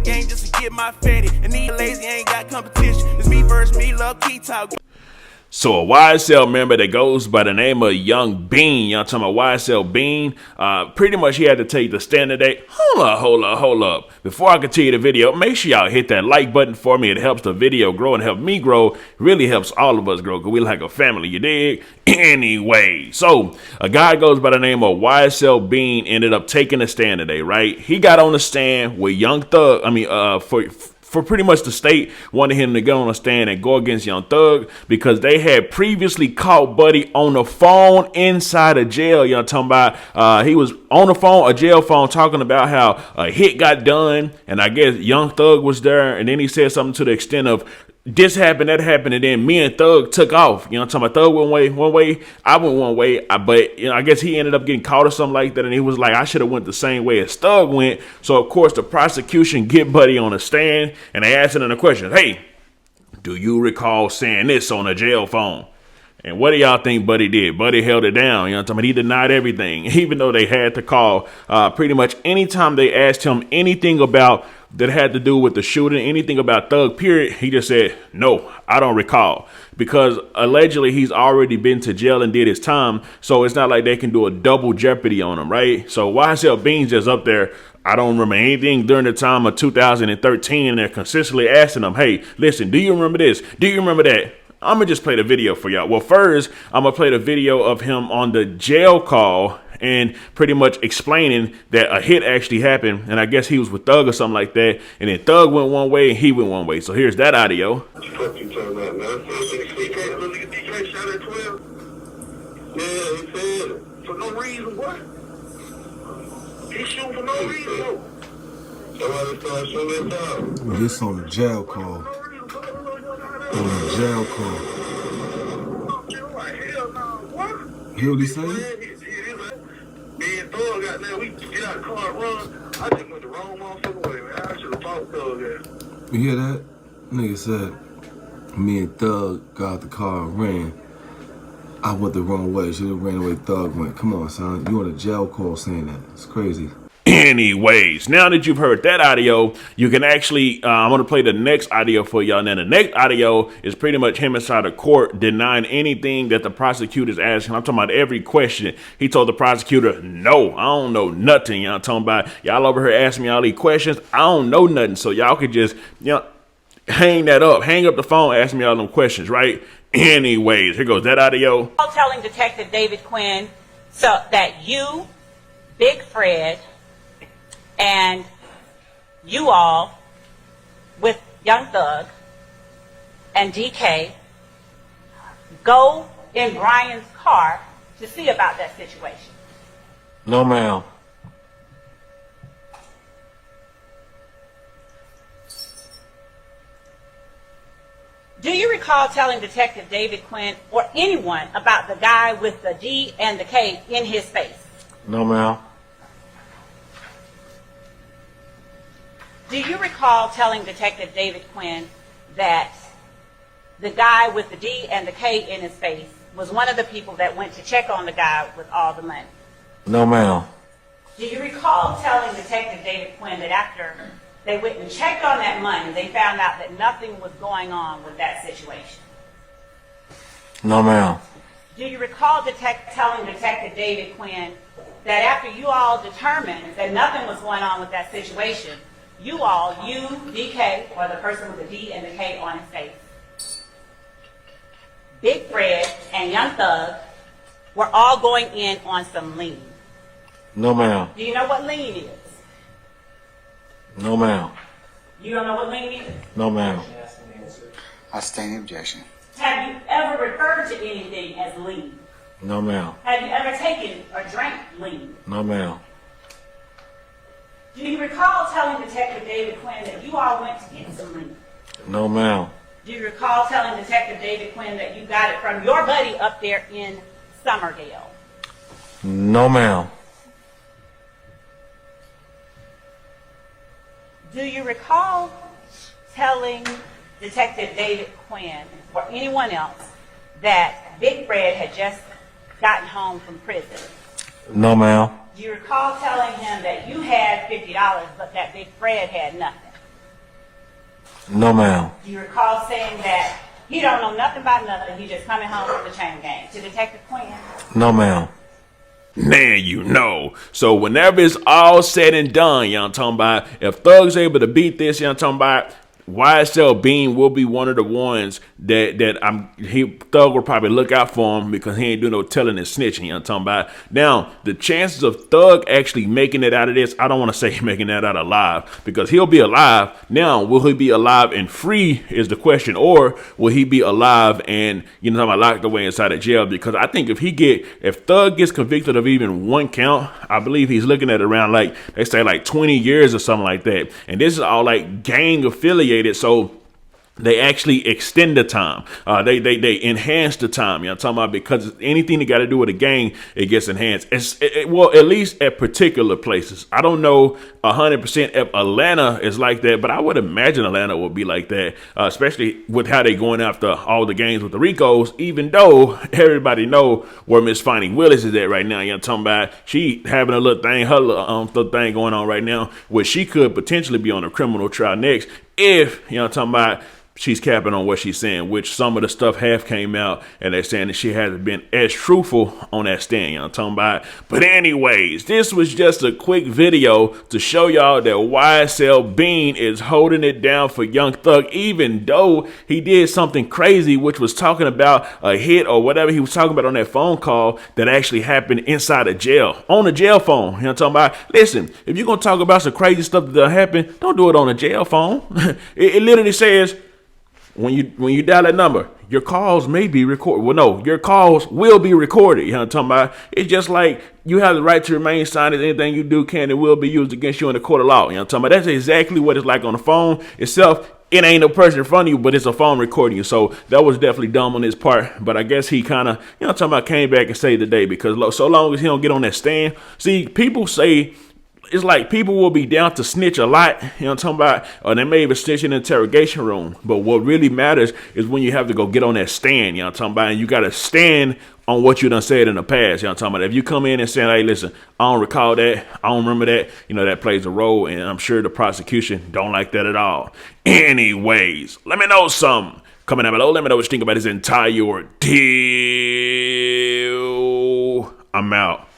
game just to get my fatty. And these lazy ain't got competition. It's me versus me, love key talk. So a YSL member that goes by the name of Young Bean, y'all talking about YSL Bean, pretty much he had to take the stand today. Hold up. Before I continue the video, make sure y'all hit that like button for me. It helps the video grow and help me grow. It really helps all of us grow because we like a family, you dig? Anyway, so a guy goes by the name of YSL Bean ended up taking the stand today, right? He got on the stand with Young Thug, for pretty much the state wanted him to get on a stand and go against Young Thug because they had previously caught Buddy on the phone inside a jail. You know what I'm talking about? He was on the phone, a jail phone, talking about how a hit got done, and I guess Young Thug was there, and then he said something to the extent of, this happened, that happened, and then me and Thug took off. You know what I'm talking about? Thug went one way, I went one way, but you know, I guess he ended up getting caught or something like that, and he was like, I should have went the same way as Thug went. So of course the prosecution get Buddy on a stand, and they asked him the question, hey, do you recall saying this on a jail phone? And what do y'all think Buddy did? Buddy held it down. You know what I'm talking about? He denied everything, even though they had to call pretty much anytime they asked him anything about that had to do with the shooting, anything about Thug, period, he just said, no, I don't recall. Because allegedly he's already been to jail and did his time, so it's not like they can do a double jeopardy on him, right? So YSL Beans just up there, I don't remember anything during the time of 2013, and they're consistently asking him, hey, listen, do you remember this? Do you remember that? I'm going to just play the video for y'all. Well, first, I'm going to play the video of him on the jail call and pretty much explaining that a hit actually happened, and I guess he was with Thug or something like that, and then Thug went one way and he went one way. So here's that audio. What the fuck you talking about, man? DK shot at 12? Yeah, he said it. For no reason, what? He shooting for no reason, though. Somebody started shooting that down. This on the jail call. On the jail call. Hell no, what? Hear what he saying? Me and Thug got there, we get out the car and run. I just went the wrong motherfucking way, man. I should have fought Thug there. You hear that? Nigga said, me and Thug got out the car and ran. I went the wrong way. Should have ran the way Thug went. Come on, son. You on a jail call saying that. It's crazy. Anyways, now that you've heard that audio, you can actually, I'm going to play the next audio for y'all. Now, the next audio is pretty much him inside the court denying anything that the prosecutor's asking. I'm talking about every question. He told the prosecutor, no, I don't know nothing. Y'all talking about, y'all over here asking me all these questions. I don't know nothing. So y'all could just, you know, hang that up. Hang up the phone, ask me all them questions, right? Anyways, here goes that audio. Telling Detective David Quinn so that you, Big Fred, and you all, with Young Thug and DK, go in Brian's car to see about that situation. No, ma'am. Do you recall telling Detective David Quinn or anyone about the guy with the D and the K in his face? No, ma'am. Do you recall telling Detective David Quinn that the guy with the D and the K in his face was one of the people that went to check on the guy with all the money? No, ma'am. Do you recall telling Detective David Quinn that after they went and checked on that money, they found out that nothing was going on with that situation? No, ma'am. Do you recall telling Detective David Quinn that after you all determined that nothing was going on with that situation, you, DK, or the person with the D and the K on his face, Big Fred and Young Thug, were all going in on some lean? No, ma'am. Do you know what lean is? No, ma'am. You don't know what lean is? No, ma'am. I stand objection. Have you ever referred to anything as lean? No, ma'am. Have you ever taken or drank lean? No, ma'am. Do you recall telling Detective David Quinn that you all went to get some lean? No, ma'am. Do you recall telling Detective David Quinn that you got it from your buddy up there in Summerdale? No, ma'am. Do you recall telling Detective David Quinn or anyone else that Big Fred had just gotten home from prison? No, ma'am. Do you recall telling him that you had $50 but that Big Fred had nothing? No, ma'am. Do you recall saying that he don't know nothing about nothing, he just coming home from the chain gang to Detective Quinn? No, ma'am. Man, you know. So whenever it's all said and done, you know what I'm talking about, if Thug's able to beat this, you know what I'm talking about, YSL Bean will be one of the ones that Thug will probably look out for him because he ain't doing no telling and snitching. You know what I'm talking about? Now, the chances of Thug actually making it out of this, I don't want to say making that out alive because he'll be alive. Now, will he be alive and free is the question, or will he be alive and, you know, locked away inside of jail? Because I think if Thug gets convicted of even one count, I believe he's looking at around like, they say like 20 years or something like that. And this is all like gang affiliated. So they actually extend the time. They enhance the time. You know what I'm talking about? Because anything that got to do with a gang, it gets enhanced. Well, at least at particular places. I don't know 100% if Atlanta is like that, but I would imagine Atlanta would be like that, especially with how they going after all the gangs with the Ricos, even though everybody know where Miss Fonnie Willis is at right now. You know what I'm talking about? She having a little thing, her little thing going on right now, where she could potentially be on a criminal trial next if, you know what I'm talking about, she's capping on what she's saying, which some of the stuff have came out and they're saying that she hasn't been as truthful on that stand, you know what I'm talking about? But anyways, this was just a quick video to show y'all that YSL Bean is holding it down for Young Thug, even though he did something crazy, which was talking about a hit or whatever he was talking about on that phone call that actually happened inside a jail, on a jail phone. You know what I'm talking about? Listen, if you're going to talk about some crazy stuff that happened, don't do it on a jail phone. It literally says, when you dial that number, your calls may be recorded. Well, no, your calls will be recorded. You know what I'm talking about? It's just like you have the right to remain silent. Anything you do can and will be used against you in the court of law. You know what I'm talking about? That's exactly what it's like on the phone itself. It ain't no person in front of you, but it's a phone recording you. So that was definitely dumb on his part. But I guess he kind of, you know what I'm talking about, came back and saved the day because so long as he don't get on that stand. See, people say, it's like people will be down to snitch a lot, you know what I'm talking about, or they may even snitch in the interrogation room. But what really matters is when you have to go get on that stand, you know what I'm talking about, and you got to stand on what you done said in the past, you know what I'm talking about. If you come in and say, hey, listen, I don't recall that, I don't remember that, you know, that plays a role, and I'm sure the prosecution don't like that at all. Anyways, let me know something. Comment down below, let me know what you think about this entire ordeal. I'm out.